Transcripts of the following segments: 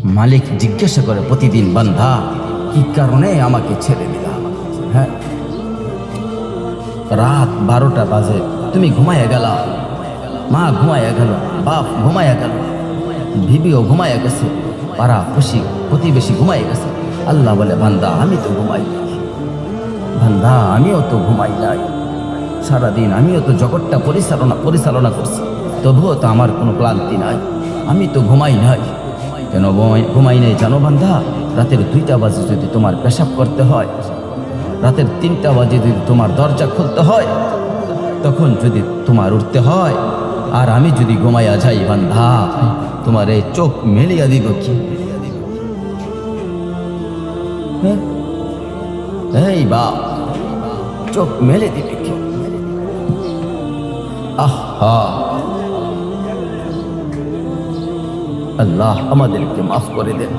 মালিক জিজ্ঞাসা করে প্রতিদিন, বান্দা কি কারণে আমাকে ছেড়ে দিলা? হ্যাঁ, রাত 12টা বাজে, তুমি ঘুমাইয়া গেলা, মা ঘুমাইয়া গেল, বাপ ঘুমাইয়া গেল, বিবিও ঘুমাইয়া গেছে, পাড়া খুশি প্রতিবেশী ঘুমাইয়া গেছে। আল্লাহ বলে, বান্দা আমি তো ঘুমাই নাই, বান্দা আমিও তো ঘুমাই নাই, সারাদিন আমিও তো জগৎটা পরিচালনা করছি, তবুও তো আমার কোনো ক্লান্তি নাই, আমি তো ঘুমাই নাই। কেন ঘুমাই নাই জানো বান্দা? রাতের 2টা বাজে যদি তোমার পেশাব করতে হয়, রাতের 3টা বাজে যদি তোমার দরজা খুলতে হয়, তখন যদি তোমার উঠতে হয়, আর আমি যদি ঘুমাইয়া যাই বান্দা, তোমার এই চোখ মেলিয়া দিব কি? এই বাপ, চোখ মেলে দিবে কি? আহা, আল্লাহ আমাদেরকে মাফ করে দেন।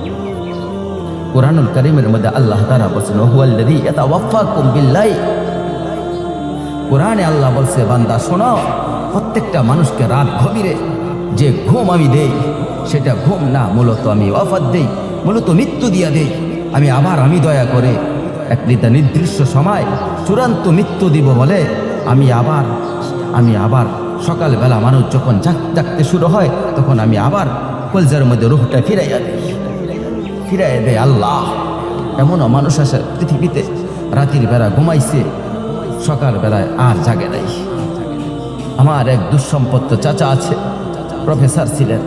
কুরআনুল কারীমের মধ্যে আল্লাহ তাআলা বলেছেন, হুয়াল্লাযী ইয়াতাওয়াফাকুম বিল্লাইল। কোরআনে আল্লাহ বলছে, বান্দা শোনো, প্রত্যেকটা মানুষকে রাত গভীরে যে ঘুম আমি দেই, সেটা ঘুম না, মূলত আমি ওয়াফাত দেই, মূলত মৃত্যু দিয়া দেই। আমি দয়া করে একটা নির্দিষ্ট সময় চূড়ান্ত মৃত্যু দিব বলে আমি আবার সকালবেলা মানুষ যখন জাগতে শুরু হয়, তখন আমি আবার কলজার মধ্যে রূহটা ফিরাইয়া দেয় আল্লাহ। এমনও মানুষ আছে পৃথিবীতে, রাতের বেলা ঘুমাইছে, সকালবেলায় আর জাগে নাই। আমার এক দুঃসম্পন্ন চাচা আছে, প্রফেসর ছিলেন,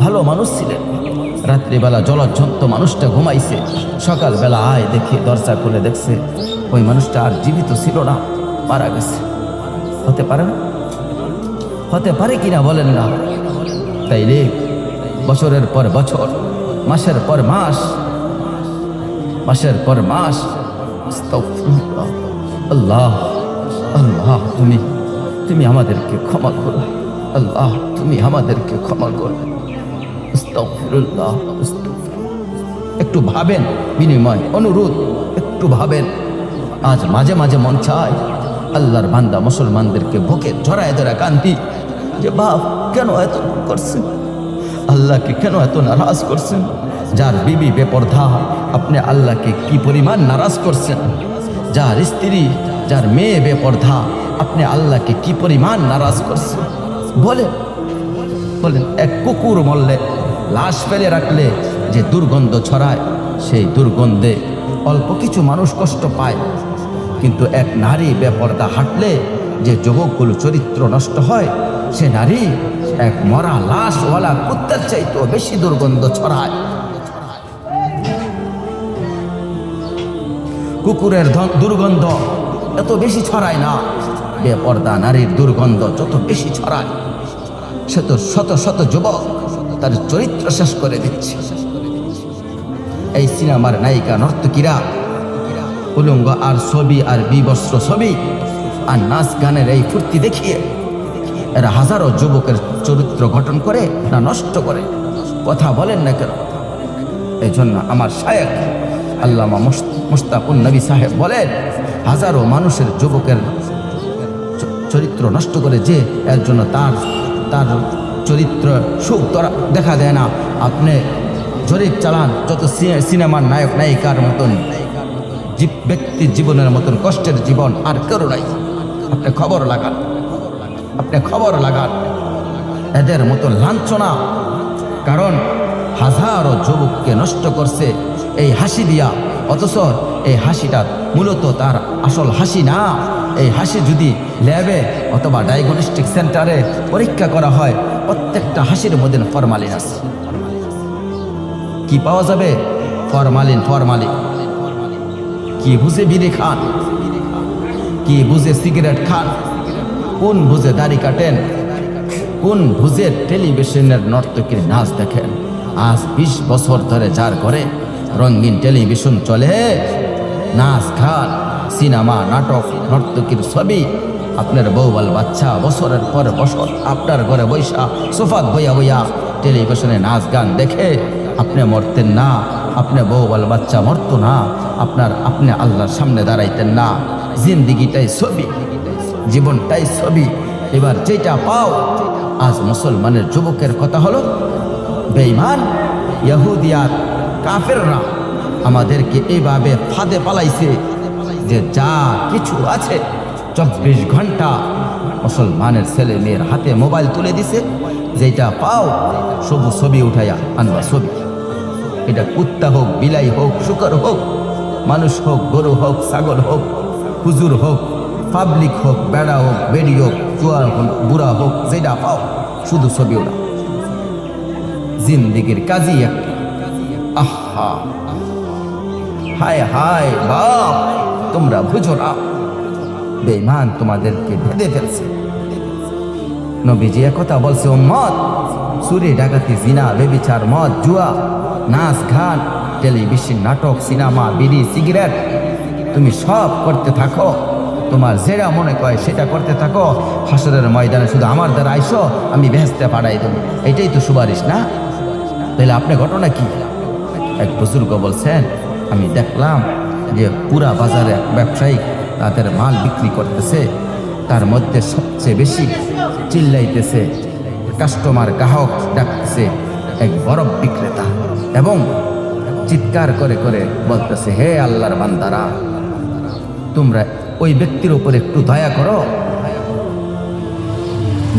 ভালো মানুষ ছিলেন, রাত্রিবেলা জলজ্জন্ত মানুষটা ঘুমাইছে, সকালবেলা দেখে দরজা খুলে দেখছে ওই মানুষটা আর জীবিত ছিল না, মারা গেছে। হতে পারে না? হতে পারে কিনা বলেন না? তাইলে বছরের পর বছর, মাসের পর মাস, আল্লাহ আল্লাহ, তুমি আমাদেরকে ক্ষমা করো, আল্লাহ তুমি আমাদেরকে ক্ষমা করো। আস্তাগফিরুল্লাহ। একটু ভাবেন, বিনিময় অনুরোধ, একটু ভাবেন। আজ মাঝে মাঝে মন চায় আল্লাহর বান্দা মুসলমানদেরকে বুকে জড়ায় ধরে কান্দি যে, বাপ কেন এত করছেন? আল্লাহকে কেন এত নারাজ করছেন? যার বিবি বেপরদা, আপনি আল্লাহকে কি পরিমাণ নারাজ করছেন? যার স্ত্রী, যার মেয়ে বেপরদা, আপনি আল্লাহকে কি পরিমাণ নারাজ করছেন? বলেন, এক কুকুর মরলে, লাশ ফেলে রাখলে যে দুর্গন্ধ ছড়ায়, সেই দুর্গন্ধে অল্প কিছু মানুষ কষ্ট পায়, কিন্তু এক নারী বেপরদা হাঁটলে যে যুবকগুলো চরিত্র নষ্ট হয়, সে নারী এক মরা লাশওয়ালা কুত্তার চাইতেও বেশি দুর্গন্ধ ছড়ায়। কুকুরের দুর্গন্ধ এত বেশি ছড়ায় না, বেপরদা নারীর দুর্গন্ধ যত বেশি ছড়ায়, সে তো শত শত যুবক তার চরিত্র শেষ করে দিচ্ছে। এই সিনেমার নায়িকা নর্তকীরা উলঙ্গ আর ছবি আর বিবস্ত্র ছবি আর নাচ গানের এই ফুর্তি দেখিয়ে এরা হাজারো যুবকের চরিত্র গঠন করে না নষ্ট করে? কথা বলেন না কেন? এই জন্য আমার শায়েখ আল্লামা মুশতাকুন নবী সাহেব বলেন, হাজারো মানুষের যুবকের চরিত্র নষ্ট করে যে, এর জন্য তার চরিত্র সুখ দেখা দেয় না। আপনি জরিপ চালান, যত সিনেমার নায়ক নায়িকার মতন ব্যক্তির জীবনের মতন কষ্টের জীবন আর কেউ নাই। আপনি খবর লাগান এদের মতন লাঞ্ছনা। কারণ হাজারো যুবককে নষ্ট করছে এই হাসি দিয়া, অথচ এই হাসিটা মূলত তার আসল হাসি না। এই হাসি যদি ল্যাবে অথবা ডায়াগনস্টিক সেন্টারে পরীক্ষা করা হয়, প্রত্যেকটা হাসির মধ্যে ফরমালিন আছে। কি পাওয়া যাবে? ফরমালিন। কি বুঝে বিড়ি খান, কি বুঝে সিগারেট খান, কোন বুঝে দাড়ি কাটেন, কোন বুঝে টেলিভিশনের নর্তকীর নাচ দেখেন। আজ 20 বছর ধরে যার ঘরে রঙিন টেলিভিশন চলে, নাচ গান, সিনেমা, নাটক, নর্তকীর ছবি, আপনার বউবাল বাচ্চা বছরের পর বছর আপনার ঘরে বৈশা সোফাত বইয়া টেলিভিশনে নাচ গান দেখে আপনি মরতেন না, আপনি বউবাল বাচ্চা মরতো না, আপনি আল্লাহর সামনে দাঁড়াইতেন না। জিন্দিগিটাই ছবি, জীবনটাই ছবি। এবার যেটা পাও, আজ মুসলমানের যুবকের কথা হলো বেঈমান, ইহুদিয়াত কাফেররা আমাদেরকে এইভাবে ফাঁদে পালাইছে যে যা কিছু আছে 24 ঘন্টা মুসলমানের ছেলে মেয়ের হাতে মোবাইল তুলে দিছে, যেটা পাও সবু ছবি উঠাইয়া আনবা ছবি। এটা কুত্তা হোক, বিলাই হোক, শুকর হোক, মানুষ হোক, গরু হোক, ছাগল হোক, হুজুর হোক, পাবলিক হোক, বেড়া হোক, বেড়ি হোক, জোয়ার হোক, বুড়া হোক, যেটা পাও শুধু ছবি ওঠা। জিন্দিগির কাজই একটা। আহা, হায় হায় বাপ, তোমরা বুঝো না, বেঈমান তোমাদেরকে ভেদে ফেলছে। নবীজি একথা বলছে, উম্মত, চুরি, ডাকাতি, জিনা, বেবিচার, মদ, জুয়া, নাচ গান, টেলিভিশন, নাটক, সিনেমা, বিড়ি, সিগারেট, তুমি সব করতে থাকো, তোমার যেটা মনে করে সেটা করতে থাকো। হাসরের ময়দানে শুধু আমার দ্বারা আইসো, আমি বেহেশতে পাঠাই দেব। এটাই তো সুপারিশ না? তাহলে আপনার ঘটনা কি? এক বুজুর্গ বলছেন, আমি দেখলাম যে পুরা বাজারে ব্যবসায়ী তাদের মাল বিক্রি করতেছে, তার মধ্যে সবচেয়ে বেশি চিল্লাইতেছে, কাস্টমার গ্রাহক ডাকতেছে এক বরফ বিক্রেতা, এবং চিৎকার করে করে বলতেছে, হে আল্লাহর বান্দারা, তোমরা ওই ব্যক্তির উপর একটু দয়া করো,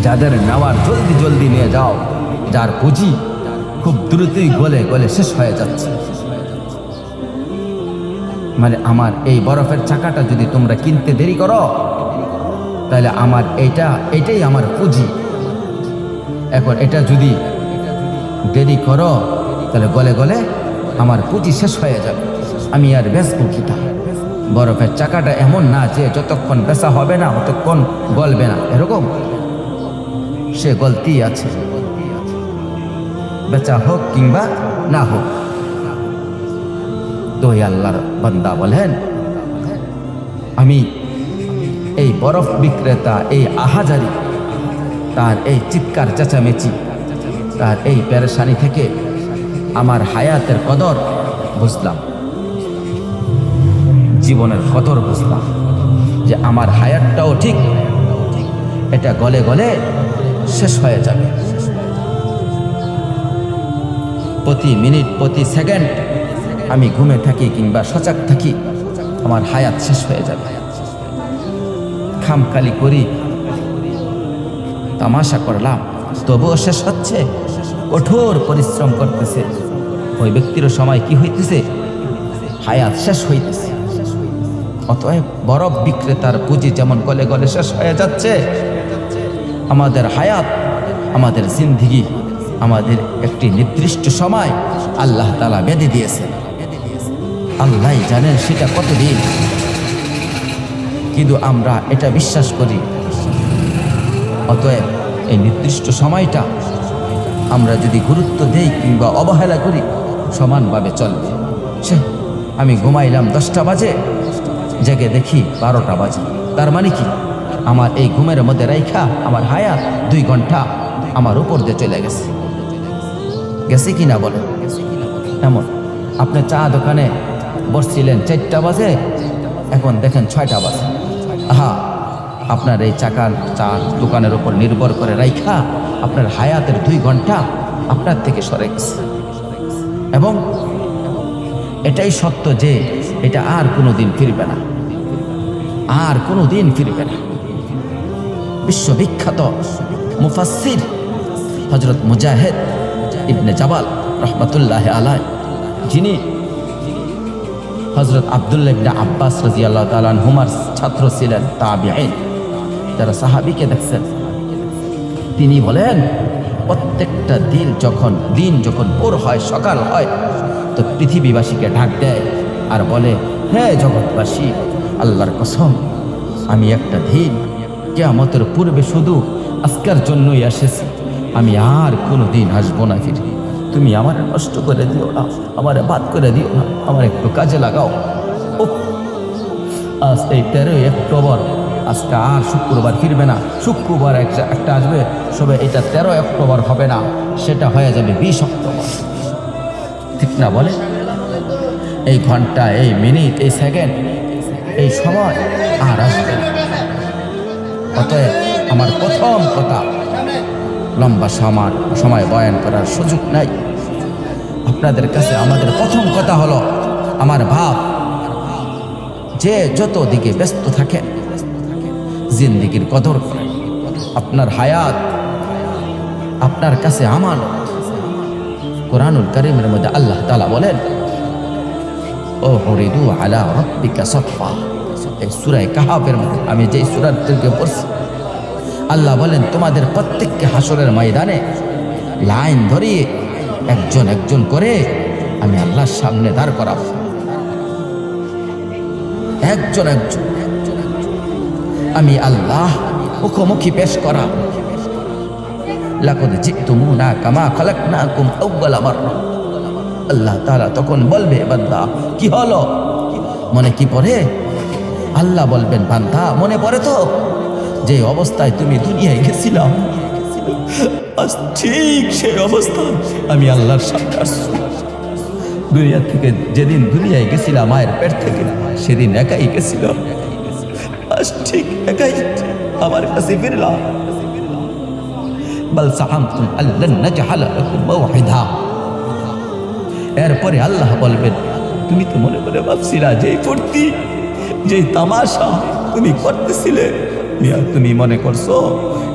যাদের নেওয়ার জলদি জলদি নিয়ে যাও, যার পুঁজি খুব দ্রুতই গলে গলে শেষ হয়ে যাচ্ছে। মানে আমার এই বরফের চাকাটা যদি তোমরা কিনতে দেরি করো, তাহলে আমার এইটাই আমার পুঁজি। এখন এটা যদি দেরি করো, তাহলে গলে গলে আমার পুঁজি শেষ হয়ে যাবে, আমি আর বেচবো কিটা? বরফের চাকাটা এমন না যে যতক্ষণ বেচা হবে না ততক্ষণ গলবে না, এরকম। সে গলতি আছে, বেচা হোক কিংবা না হোক। তো আল্লাহর বান্দা বলেন, আমি এই বরফ বিক্রেতা, এই আহাজারি, তার এই চিৎকার চেঁচামেচি, তার এই পেরেশানি থেকে আমার হায়াতের কদর বুঝলাম, জীবনের কদর বুঝলাম, যে আমার হায়াতটাও ঠিক, এটা গলে গলে শেষ হয়ে যাবে। প্রতি মিনিট, প্রতি সেকেন্ড আমি ঘুমে থাকি কিংবা সজাগ থাকি, আমার হায়াত শেষ হয়ে যাবে। খামখালি করি, তামাশা করলাম, তবুও শেষ হচ্ছে। কঠোর পরিশ্রম করতেছে ওই ব্যক্তির সময় কি হইতেছে? হায়াত শেষ হইতেছে। অতএব বরফ বিক্রেতার পুঁজি যেমন গলে গলে শেষ হয়ে যাচ্ছে, আমাদের হায়াত, আমাদের জিন্দেগি, আমাদের একটি নির্দিষ্ট সময় আল্লাহ তাআলা বেঁধে দিয়েছে। আল্লাহ জানেন সেটা কতদিন, কিন্তু আমরা এটা বিশ্বাস করি। অতএব এই নির্দিষ্ট সময়টা আমরা যদি গুরুত্ব দেই কিংবা অবহেলা করি, সমানভাবে চলবে। সে আমি ঘুমাইলাম 10টা বাজে, জেগে দেখি 12টা বাজে, তার মানে কি? আমার এই ঘুমের মধ্যে রাইখা আমার হায়াত 2 ঘন্টা আমার উপর দিয়ে চলে গেছে। গেছে কি না বলেন? এমন আপনি চা দোকানে বসছিলেন 4টা বাজে, এখন দেখেন 6টা বাজে। আহা, আপনার এই চা দোকানের উপর নির্ভর করে রাইখা আপনার হায়াতের 2 ঘন্টা আপনার থেকে সরে গেছে। এবং এটাই সত্য যে এটা আর কোনো দিন ফিরবে না, আর কোনো দিন ফিরবে না। বিশ্ববিখ্যাত মুফাসসির হযরত মুজাহিদ ইবনে জাবাল রহমাতুল্লাহ আলাইহি, যিনি হযরত আব্দুল্লাহ ইবনে আব্বাস রাদিয়াল্লাহু তাআলা আনহুমার ছাত্র ছিলেন, তাবিঈন, যারা সাহাবীকে দেখছেন, তিনি বলেন, প্রত্যেকটা দিন যখন ভোর হয়, সকাল হয়, তো পৃথিবীবাসীকে ডাক দেয় আর বলে, হে জগৎবাসী, আল্লাহর কসম, আমি একটা দিন কিয়ামতের পূর্বে শুধু আজকের জন্যই এসেছি, আমি আর কোনো দিন আসবো না ফিরে। তুমি আমার নষ্ট করে দিও না, আমার বাদ করে দিও না, আমার একটু কাজে লাগাও। ও আজ এই 13ই অক্টোবর, আজকে আর শুক্রবার ফিরবে না, শুক্রবার একটা আসবে, সবে এটা 13 অক্টোবর হবে না, সেটা হয়ে যাবে 20 অক্টোবর। ঠিক না বলে? এই ঘন্টা, এই মিনিট, এই সেকেন্ড, এই সময় আর আসবে না। অতএব আমার প্রথম কথা, লম্বা সময় বয়ান করার সুযোগ নাই। আপনাদের কাছে আমাদের প্রথম কথা হলো, আমার ভাব, যে যত দিকে ব্যস্ত থাকেন জিন্দেগির কদর করেন। আপনার হায়াত আপনার কাছে আমানত। কোরআনুল কারীমের মধ্যে আল্লাহ তাআলা বলেন, ও উরিদু আলা রাব্বিকা সাফা। এই সূরা কাহাফের মধ্যে আমি যেই সূরা থেকে পড়ছি, আল্লাহ বলেন তোমাদের প্রত্যেককে হাসরের ময়দানে লাইন ধরিয়ে একজন একজন করে আমি আল্লাহর সামনে দাঁড় করাবো। একজন একজন আমি আল্লাহ মুখোমুখি পেশ করা। লাকাদ জিতুমুনা কামা খালাকনাকুম আউওয়ালা মাররা। আল্লাহ তাআলা তখন বলবে, বান্দা কি হলো, মনে কি পড়ে? আল্লাহ বলবেন, বান্দা মনে পড়ে তো যে অবস্থায় তুমি দুনিয়ায় গেছিলাম, আজ ঠিক সেই অবস্থা আমি আল্লাহর সামনে আসছি। দুনিয়া থেকে যেদিন দুনিয়ায় গেছিলাম মায়ের পেট থেকে, সেদিন একাই গেছিলাম, আজ ঠিক একাই আমার কাছে ফিরলাম। বাল সাহামতুম আল্লান নাজআলা লাকুম মাওঈদা। এরপরে আল্লাহ বলবেন, তুমি তো মনে মনে ভাবছিলা যেই ফুর্তি যেই তামাশা তুমি করতেছিলে, তুমি মনে করছো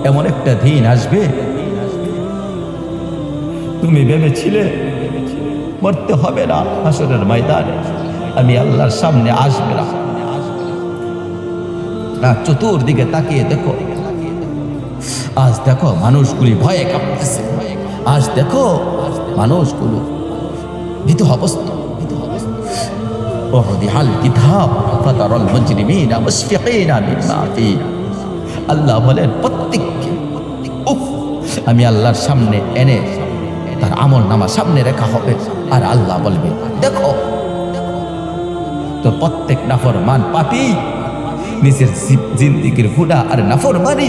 এমন একটা দিন আসবে, তুমি ভেবেছিলে মরতে হবে না, হাসরের ময়দানে আমি আল্লাহর সামনে আসবে না। চতুর্দিকে তাকিয়ে দেখো, আজ দেখো মানুষগুলি ভয়ে কাঁপতেছে। আজ দেখো মানুষগুলো ভীত অবস্থা। ওয়াদিহাল কিতাব ফাতারাল মুজরিমিনা মুশফিকিনা মিম্মা ফি। আল্লাহ বলেন প্রত্যেককে আমি আল্লাহর সামনে এনে তার আমল নামা সামনে রাখা হবে, আর আল্লাহ বলবে দেখো। তো প্রত্যেক নাফরমান পাপী নিজের জিন্দেগির গুনাহ আর নাফরমানি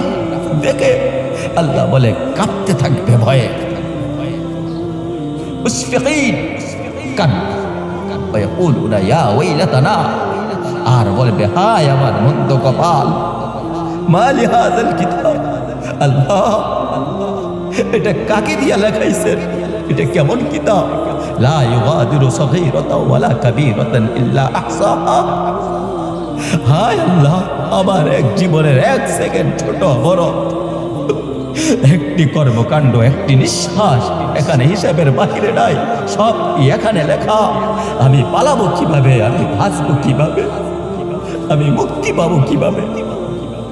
দেখে আল্লাহ বলে কাঁপতে থাকবে ভয়ে। মুশফিকিন কান ওয়ায়াকুলুনা ইয়া ওয়াইলাতানা, আর বলবে হায় আমার মন্দ কপাল, মা লিহাযাল কিতাব। আল্লাহ এটা কাকে দিয়া লেখাইছেন, এটা কেমন কিতাব? লা ইউগাদিরু সগীরাতাও ওয়ালা কাবীরাতান ইল্লা আহসাহা। হায় আল্লাহ, আমার এক জীবনের এক সেকেন্ড ছোট বড় একটি কর্মকাণ্ড, একটি নিঃশ্বাস এখানে হিসাবের বাহিরে নাই, সব এখানে লেখা। আমি পালাবো কিভাবে, আমি বাঁচবো কিভাবে, আমি মুক্তি পাবো কিভাবে?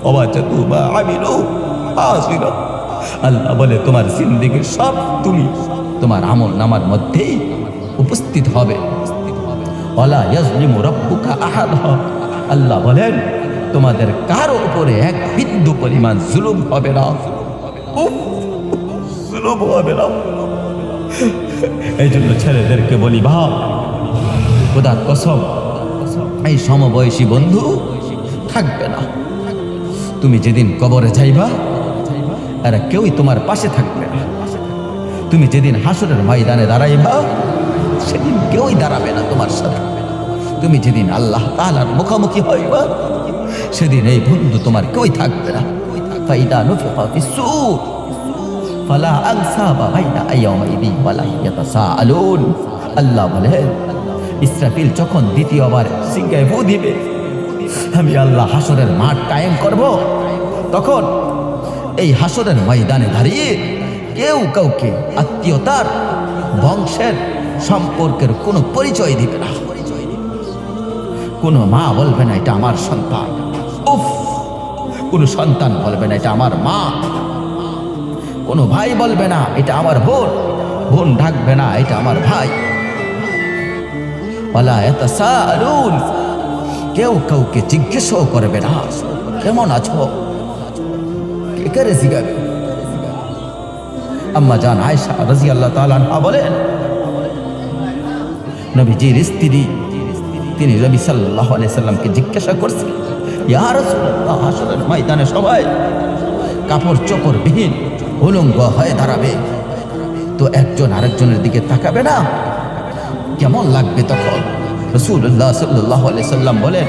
ওয়াজাদু মা আমিলু হাসিরা। আল্লাহ বলে তোমার জিন্দেগির সব তুমি তোমার আমল নামার মধ্যেই উপস্থিত হবে। ওয়ালা ইয়াজলিমু রাব্বুকা আহাদা। আল্লাহ বলেন তোমাদের কারো উপরে এক বিন্দু পরিমাণ জুলুম হবে না, জুলুম হবে না। এই জন্য ছেলেদেরকে বলি, ভাব খোদার কসম এই সমবয়সী বন্ধু থাকবে না। তুমি যেদিন কবরে যাইবা এরা কেউই তোমার পাশে থাকবে না। তুমি যেদিন হাসরের ময়দানে দাঁড়াইবা সেদিন কেউই দাঁড়াবে না তোমার সাথে। তুমি যেদিন আল্লাহ তাআলার মুখোমুখি হইবা সেদিন এই বন্ধু তোমার কেউই থাকবে না। ফাইদা নুফিখা ফিস-সূর ফালা আনসাবা বাইনা ইয়াউমাইযি ওয়ালা ইয়াতাসাআলুন। আল্লাহ বলেন ইসরাফিল যখন দ্বিতীয়বার সিংহায় ফু দিবে, আমি আল্লাহ হাসরের মাঠ কায়েম করব, তখন এই হাসরের ময়দানে দাঁড়িয়ে কেউ কাউকে আত্মীয়তার বংশের সম্পর্কের কোনো পরিচয় দিবে না। কোনো মা বলবে না এটা আমার সন্তান, উফ, কোনো সন্তান বলবে না এটা আমার মা, কোনো ভাই বলবে না এটা আমার বোন, বোন ডাকবে না এটা আমার ভাই। ওয়ালা ইয়াতাসাআলুন, কেউ কাউকে জিজ্ঞেসও করবে না কেমন আছো, কে করে জিজ্ঞাসা। আম্মা জান আয়েশা রাদিয়াল্লাহু তাআলা আনহা বলেন নবীজির স্ত্রী তিনি নবী সাল্লাল্লাহু আলাইহি সাল্লামকে জিজ্ঞাসা করছেন, ইয়া রাসূলুল্লাহ হাসরের ময়দানে সবাই কাপড় চোপড় বিহীন উলঙ্গ হয়ে দাঁড়াবে, তো একজন আরেকজনের দিকে তাকাবে না, কেমন লাগবে তখন? রাসূলুল্লাহ সাল্লাল্লাহু আলাইহি সাল্লাম বলেন,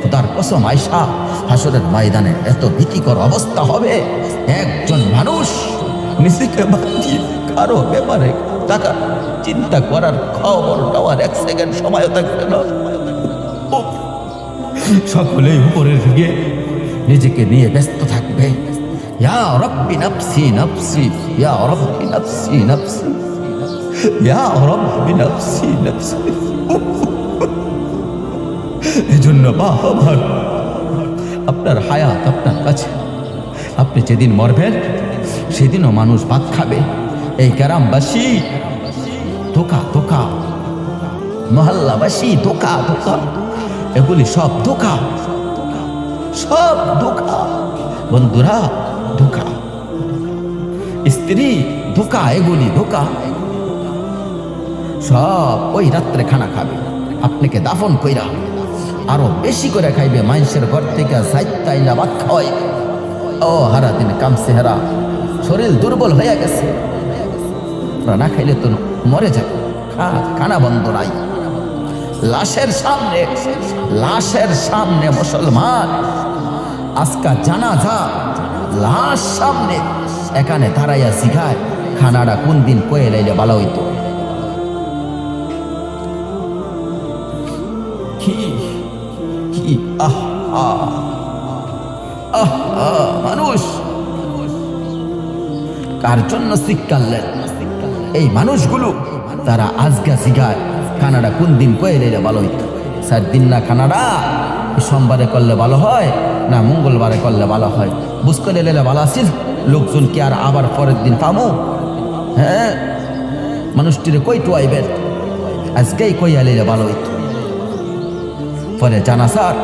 খোদার কসম আয়েশা, হাসরের ময়দানে এত ভীতিকর অবস্থা হবে, একজন মানুষ নিজেকে বাদ দিয়ে কারো ব্যাপারে টাকা চিন্তা করার খবর নেওয়ার এক সেকেন্ড সময়ও থাকবে না। সকলেই উপরের দিকে নিজেকে নিয়ে ব্যস্ত থাকবে। ইয়া রব্বি নাফসি নাফসি, ইয়া রব্বি নাফসি নাফসি, ইয়া রব্বি নাফসি নাফসি। এজন্য বাপ আমার, আপনার হায়াত আপনার কাছে। আপনি যেদিন মরবেন সেদিনও মানুষ ভাত খাবে। এই গ্রামবাসী ধোকা ধোকা, মহল্লাবাসী ধোকা ধোকা, এগুলি সব ধোকা, সব ধোকা। বন্ধুরা ধোকা, স্ত্রী ধোকা, এগুলি ধোকা। সব ওই রাত্রে খানা খাবে, আপনাকে দাফন কইরা আরো বেশি করে খাইবে। মানুষের ঘর থেকে সাইতাইলা ভাত খাওয়াই। ও হারা দিন কামছে হারা, শরীর দুর্বল হয়ে গেছে, না খাইলে তো মরে যাবে। খানা বন্ধ নাই। লাশের সামনে, লাশের সামনে মুসলমান আজকা জানাজা, লাশ সামনে এখানে দাঁড়াইয়া শিখায় খানাটা কোন দিন কয়ে লাইলে ভালো হইতো। কি কি মানুষ কার জন্য শিক্ষালেন? এই মানুষগুলো তারা আজকা শিখায় খানাটা কোন দিন কয়ে লাইলে ভালো হইতো। 4 দিন না খানাটা সোমবারে করলে ভালো হয় না মঙ্গলবারে করলে ভালো হয়, বুঝ করে লেলে ভালো আসিল। লোকজন কি আর আবার পরের দিন পামো? হ্যাঁ, মানুষটিরে কই টুয়াইবেন, আজকেই কইয়া লেলে ভালো হইতো। পরে জানাজার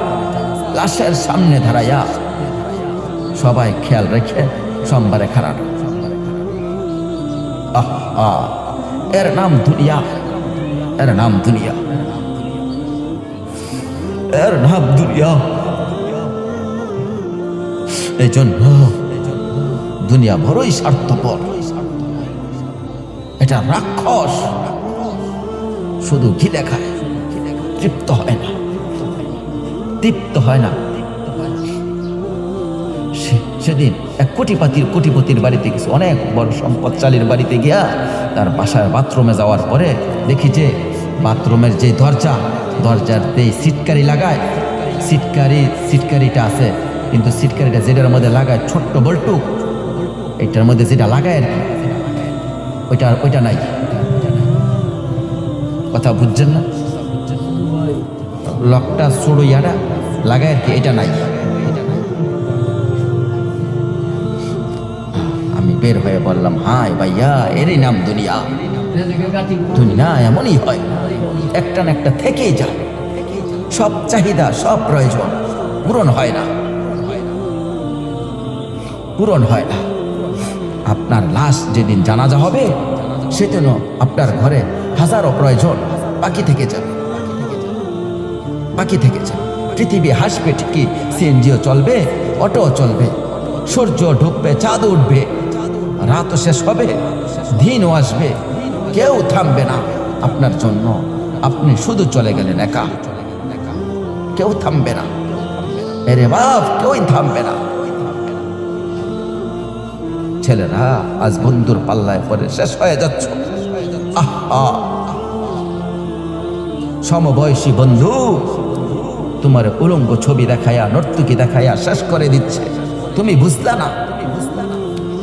লাশের সামনে দাঁড়াইয়া সবাই খেয়াল রেখে সোমবারে খারাপ। এর নাম দুনিয়া, এর নাম দুনিয়া, এর নাম দুনিয়া। এই জন্য দুনিয়া বড়ই স্বার্থপর, এটা রাক্ষস, শুধু ঘিলে খায়, তৃপ্ত হয় না, তৃপ্ত হয় না। সেদিন এক কোটিপতির বাড়িতে গেছে, অনেক বড় সম্পদশালীর বাড়িতে গিয়া তার বাসায় বাথরুমে যাওয়ার পরে দেখি যে বাথরুমের যে দরজার এই সিটকারি লাগায়, সিটকারিটা আছে, কিন্তু সিটকারিটা যেটার মধ্যে লাগায় ছোট্ট বল্টু, এইটার মধ্যে যেটা লাগায় আর কি, ওইটা নাই। কথা বুঝছেন না? লকটা ছোড়ো ইয়াটা লাগায় আর কি, এটা নাই। আমি বের হয়ে বললাম, হাই ভাইয়া, এরই নাম দুনিয়া। দুনিয়া এমনই হয়, একটা না একটা থেকেই যায়। সব চাহিদা, সব প্রয়োজন পূরণ হয় না, পূরণ হয় না। আপনার লাশ যেদিন জানাজা হবে সেদিনও আপনার ঘরে হাজারো প্রয়োজন বাকি থেকে যাবে, বাকি থেকে যাবে। পৃথিবী হাসবে ঠিকই, সিএনজিও চলবে, অটোও চলবে, সূর্য ঢুকবে, চাঁদ উঠবে, রাতও শেষ হবে, দিনও আসবে, কেউ থামবে না আপনার জন্য। আপনি শুধু চলে গেলেন একা, কেউ থামবে না। এরে বাপ, কেউই থামবে না। ছেলেরা আজ বন্ধুর পাল্লায় পরে শেষ হয়ে যাচ্ছ। সমবয়সী বন্ধু তোমার উলঙ্গ ছবি দেখাইয়া, নর্তকী দেখাইয়া শেষ করে দিচ্ছে, তুমি বুঝলা না।